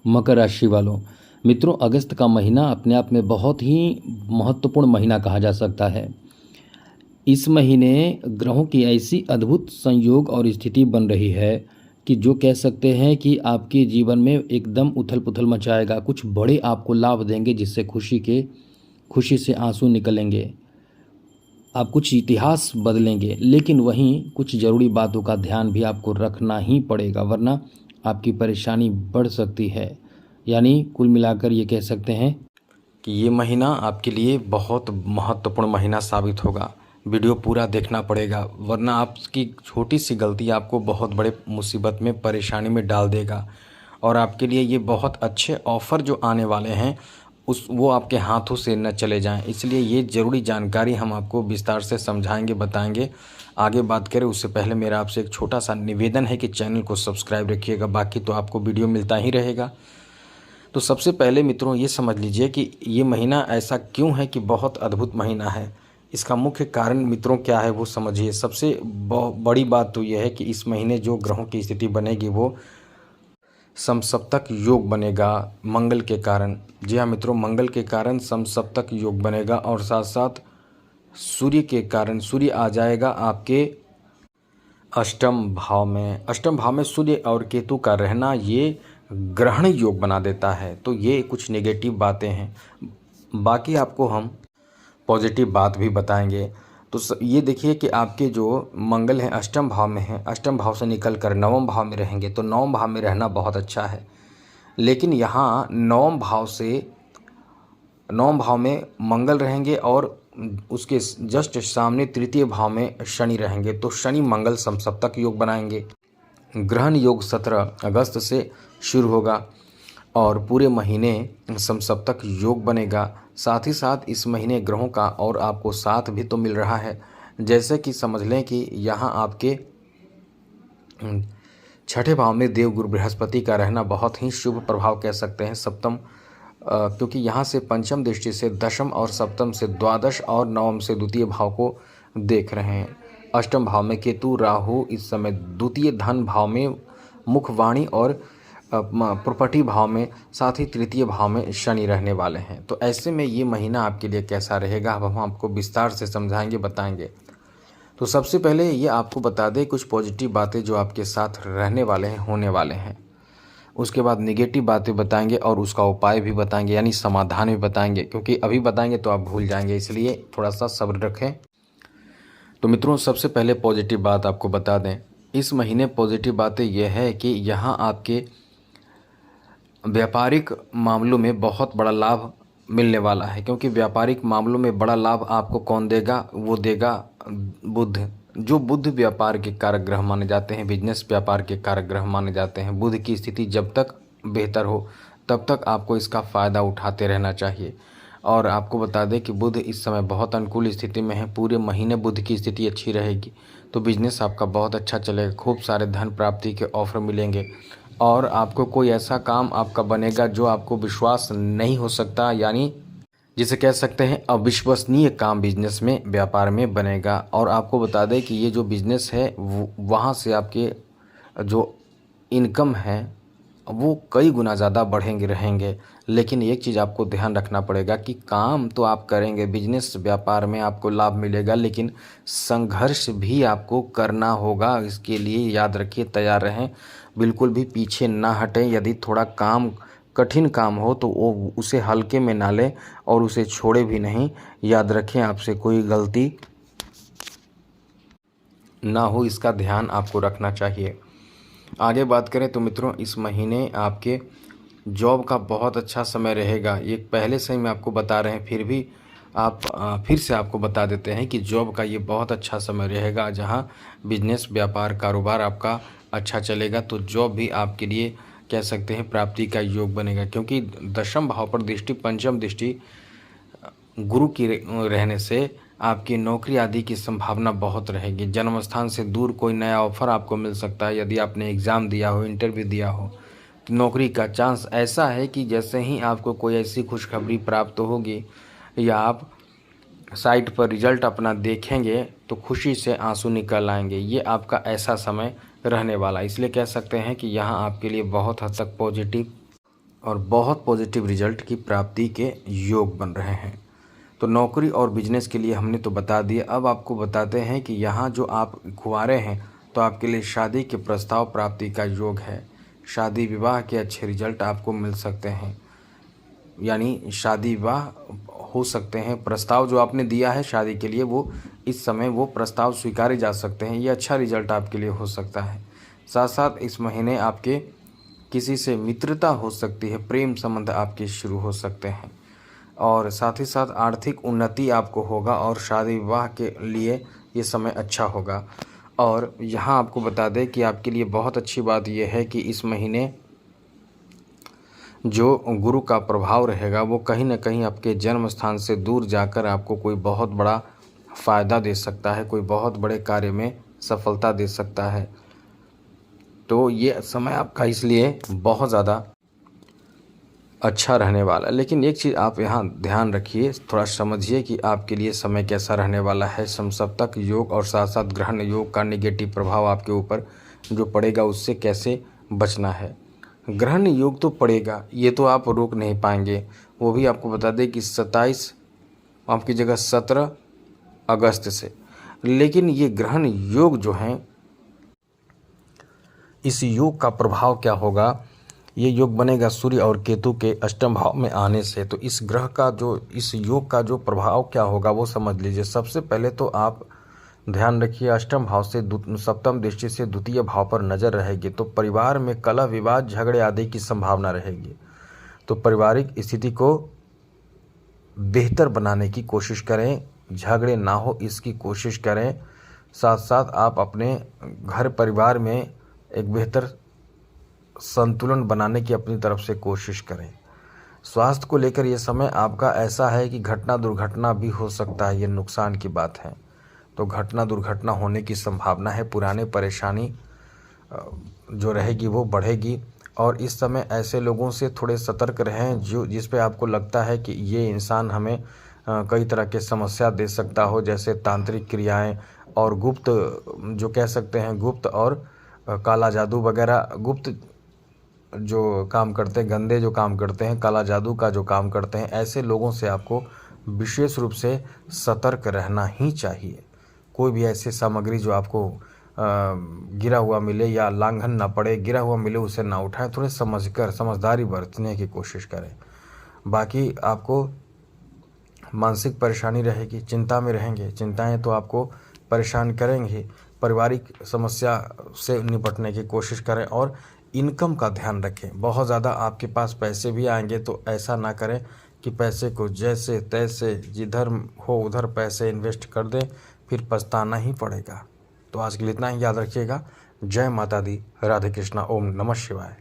मकर राशि वालों, मित्रों, अगस्त का महीना अपने आप में बहुत ही महत्वपूर्ण महीना कहा जा सकता है। इस महीने ग्रहों की ऐसी अद्भुत संयोग और स्थिति बन रही है कि जो कह सकते हैं कि आपके जीवन में एकदम उथल पुथल मचाएगा। कुछ बड़े आपको लाभ देंगे जिससे खुशी से आंसू निकलेंगे। आप कुछ इतिहास बदलेंगे, लेकिन वहीं कुछ ज़रूरी बातों का ध्यान भी आपको रखना ही पड़ेगा, वरना आपकी परेशानी बढ़ सकती है। यानी कुल मिलाकर ये कह सकते हैं कि ये महीना आपके लिए बहुत महत्वपूर्ण महीना साबित होगा। वीडियो पूरा देखना पड़ेगा, वरना आपकी छोटी सी गलती आपको बहुत बड़े मुसीबत में, परेशानी में डाल देगा। और आपके लिए ये बहुत अच्छे ऑफ़र जो आने वाले हैं वो आपके हाथों से न चले जाएं। इसलिए ये ज़रूरी जानकारी हम आपको विस्तार से समझाएंगे, बताएंगे। आगे बात करें उससे पहले मेरा आपसे एक छोटा सा निवेदन है कि चैनल को सब्सक्राइब रखिएगा, बाकी तो आपको वीडियो मिलता ही रहेगा। तो सबसे पहले मित्रों ये समझ लीजिए कि ये महीना ऐसा क्यों है कि बहुत अद्भुत महीना है। इसका मुख्य कारण मित्रों क्या है वो समझिए। सबसे बड़ी बात तो ये है कि इस महीने जो ग्रहों की स्थिति बनेगी वो समसप्तक योग बनेगा मंगल के कारण। जी हाँ मित्रों, मंगल के कारण समसप्तक योग बनेगा और साथ साथ सूर्य के कारण सूर्य आ जाएगा आपके अष्टम भाव में। अष्टम भाव में सूर्य और केतु का रहना ये ग्रहण योग बना देता है। तो ये कुछ नेगेटिव बातें हैं, बाकी आपको हम पॉजिटिव बात भी बताएंगे। तो ये देखिए कि आपके जो मंगल हैं अष्टम भाव में हैं, अष्टम भाव से निकल कर नवम भाव में रहेंगे। तो नवम भाव में रहना बहुत अच्छा है, लेकिन यहाँ नवम भाव में मंगल रहेंगे और उसके जस्ट सामने तृतीय भाव में शनि रहेंगे। तो शनि मंगल समसप्तक योग बनाएंगे। ग्रहण योग 17 अगस्त से शुरू होगा और पूरे महीने समसप्तक योग बनेगा। साथ ही साथ इस महीने ग्रहों का और आपको साथ भी तो मिल रहा है। जैसे कि समझ लें कि यहाँ आपके छठे भाव में देवगुरु बृहस्पति का रहना बहुत ही शुभ प्रभाव कह सकते हैं। सप्तम क्योंकि यहाँ से पंचम दृष्टि से दशम और सप्तम से द्वादश और नवम से द्वितीय भाव को देख रहे हैं। अष्टम भाव में केतु राहु इस समय द्वितीय धन भाव में मुखवाणी और प्रॉपर्टी भाव में, साथ ही तृतीय भाव में शनि रहने वाले हैं। तो ऐसे में ये महीना आपके लिए कैसा रहेगा अब हम आपको विस्तार से समझाएंगे, बताएंगे। तो सबसे पहले ये आपको बता दें कुछ पॉजिटिव बातें जो आपके साथ रहने वाले हैं, होने वाले हैं। उसके बाद नेगेटिव बातें बताएंगे और उसका उपाय भी बताएंगे, यानी समाधान भी बताएंगे, क्योंकि अभी बताएंगे तो आप भूल जाएंगे, इसलिए थोड़ा सा सब्र रखें। तो मित्रों सबसे पहले पॉजिटिव बात आपको बता दें। इस महीने पॉजिटिव बातें यह है कि यहाँ आपके व्यापारिक मामलों में बहुत बड़ा लाभ मिलने वाला है। क्योंकि व्यापारिक मामलों में बड़ा लाभ आपको कौन देगा? वो देगा बुध। जो बुध व्यापार के कारक ग्रह माने जाते हैं, बिजनेस व्यापार के कारक ग्रह माने जाते हैं। बुध की स्थिति जब तक बेहतर हो तब तक आपको इसका फ़ायदा उठाते रहना चाहिए। और आपको बता दें कि बुध इस समय बहुत अनुकूल स्थिति में है। पूरे महीने बुध की स्थिति अच्छी रहेगी तो बिजनेस आपका बहुत अच्छा चलेगा। खूब सारे धन प्राप्ति के ऑफर मिलेंगे और आपको कोई ऐसा काम आपका बनेगा जो आपको विश्वास नहीं हो सकता, यानी जिसे कह सकते हैं अविश्वसनीय काम बिजनेस में, व्यापार में बनेगा। और आपको बता दें कि ये जो बिजनेस है वहाँ से आपके जो इनकम है वो कई गुना ज़्यादा बढ़ेंगे रहेंगे। लेकिन एक चीज़ आपको ध्यान रखना पड़ेगा कि काम तो आप करेंगे, बिजनेस व्यापार में आपको लाभ मिलेगा, लेकिन संघर्ष भी आपको करना होगा। इसके लिए याद रखिए, तैयार रहें, बिल्कुल भी पीछे ना हटें। यदि थोड़ा काम कठिन काम हो तो वो उसे हल्के में ना लें और उसे छोड़े भी नहीं। याद रखें आपसे कोई गलती ना हो, इसका ध्यान आपको रखना चाहिए। आगे बात करें तो मित्रों इस महीने आपके जॉब का बहुत अच्छा समय रहेगा। ये पहले से ही मैं आपको बता रहे हैं, फिर भी फिर से आपको बता देते हैं कि जॉब का ये बहुत अच्छा समय रहेगा। जहां बिजनेस व्यापार कारोबार आपका अच्छा चलेगा तो जॉब भी आपके लिए कह सकते हैं प्राप्ति का योग बनेगा। क्योंकि दशम भाव पर दृष्टि, पंचम दृष्टि गुरु की रहने से आपकी नौकरी आदि की संभावना बहुत रहेगी। जन्म स्थान से दूर कोई नया ऑफर आपको मिल सकता है। यदि आपने एग्ज़ाम दिया हो, इंटरव्यू दिया हो, तो नौकरी का चांस ऐसा है कि जैसे ही आपको कोई ऐसी खुशखबरी प्राप्त होगी या आप साइट पर रिजल्ट अपना देखेंगे तो खुशी से आंसू निकल आएंगे। ये आपका ऐसा समय रहने वाला, इसलिए कह सकते हैं कि यहाँ आपके लिए बहुत हद तक पॉजिटिव और बहुत पॉजिटिव रिजल्ट की प्राप्ति के योग बन रहे हैं। तो नौकरी और बिजनेस के लिए हमने तो बता दिया, अब आपको बताते हैं कि यहाँ जो आप कुंवारे हैं तो आपके लिए शादी के प्रस्ताव प्राप्ति का योग है। शादी विवाह के अच्छे रिजल्ट आपको मिल सकते हैं, यानी शादी विवाह हो सकते हैं। प्रस्ताव जो आपने दिया है शादी के लिए वो इस समय वो प्रस्ताव स्वीकारे जा सकते हैं। ये अच्छा रिजल्ट आपके लिए हो सकता है। साथ साथ इस महीने आपके किसी से मित्रता हो सकती है, प्रेम संबंध आपके शुरू हो सकते हैं और साथ ही साथ आर्थिक उन्नति आपको होगा और शादी विवाह के लिए ये समय अच्छा होगा। और यहाँ आपको बता दें कि आपके लिए बहुत अच्छी बात यह है कि इस महीने जो गुरु का प्रभाव रहेगा वो कहीं ना कहीं आपके जन्म स्थान से दूर जाकर आपको कोई बहुत बड़ा फ़ायदा दे सकता है, कोई बहुत बड़े कार्य में सफलता दे सकता है। तो ये समय आपका इसलिए बहुत ज़्यादा अच्छा रहने वाला है। लेकिन एक चीज़ आप यहाँ ध्यान रखिए, थोड़ा समझिए कि आपके लिए समय कैसा रहने वाला है। समसप्तक योग और साथ साथ ग्रहण योग का नेगेटिव प्रभाव आपके ऊपर जो पड़ेगा उससे कैसे बचना है। ग्रहण योग तो पड़ेगा, ये तो आप रोक नहीं पाएंगे। वो भी आपको बता दें कि 27 आपकी जगह 17 अगस्त से। लेकिन ये ग्रहण योग जो हैं, इस योग का प्रभाव क्या होगा, ये योग बनेगा सूर्य और केतु के अष्टम भाव में आने से। तो इस ग्रह का जो इस योग का जो प्रभाव क्या होगा वो समझ लीजिए। सबसे पहले तो आप ध्यान रखिए, अष्टम भाव से सप्तम दृष्टि से द्वितीय भाव पर नज़र रहेगी तो परिवार में कलह विवाद झगड़े आदि की संभावना रहेगी। तो पारिवारिक स्थिति को बेहतर बनाने की कोशिश करें, झगड़े ना हो इसकी कोशिश करें। साथ साथ आप अपने घर परिवार में एक बेहतर संतुलन बनाने की अपनी तरफ से कोशिश करें। स्वास्थ्य को लेकर ये समय आपका ऐसा है कि घटना दुर्घटना भी हो सकता है, ये नुकसान की बात है। तो घटना दुर्घटना होने की संभावना है, पुराने परेशानी जो रहेगी वो बढ़ेगी। और इस समय ऐसे लोगों से थोड़े सतर्क रहें जो जिस पे आपको लगता है कि ये इंसान हमें कई तरह के समस्या दे सकता हो, जैसे तांत्रिक क्रियाएं और गुप्त जो कह सकते हैं गुप्त और काला जादू वगैरह, गुप्त जो काम करते हैं, गंदे जो काम करते हैं, काला जादू का जो काम करते हैं, ऐसे लोगों से आपको विशेष रूप से सतर्क रहना ही चाहिए। कोई भी ऐसी सामग्री जो आपको गिरा हुआ मिले या लांघन ना पड़े, गिरा हुआ मिले उसे ना उठाएं। थोड़े समझकर समझदारी बरतने की कोशिश करें। बाकी आपको मानसिक परेशानी रहेगी, चिंता में रहेंगे, चिंताएं तो आपको परेशान करेंगी। पारिवारिक समस्या से निपटने की कोशिश करें और इनकम का ध्यान रखें। बहुत ज़्यादा आपके पास पैसे भी आएंगे तो ऐसा ना करें कि पैसे को जैसे तैसे जिधर हो उधर पैसे इन्वेस्ट कर दें, फिर पछताना ही पड़ेगा। तो आज के लिए इतना ही, याद रखिएगा। जय माता दी, राधे कृष्णा, ओम नमः शिवाय।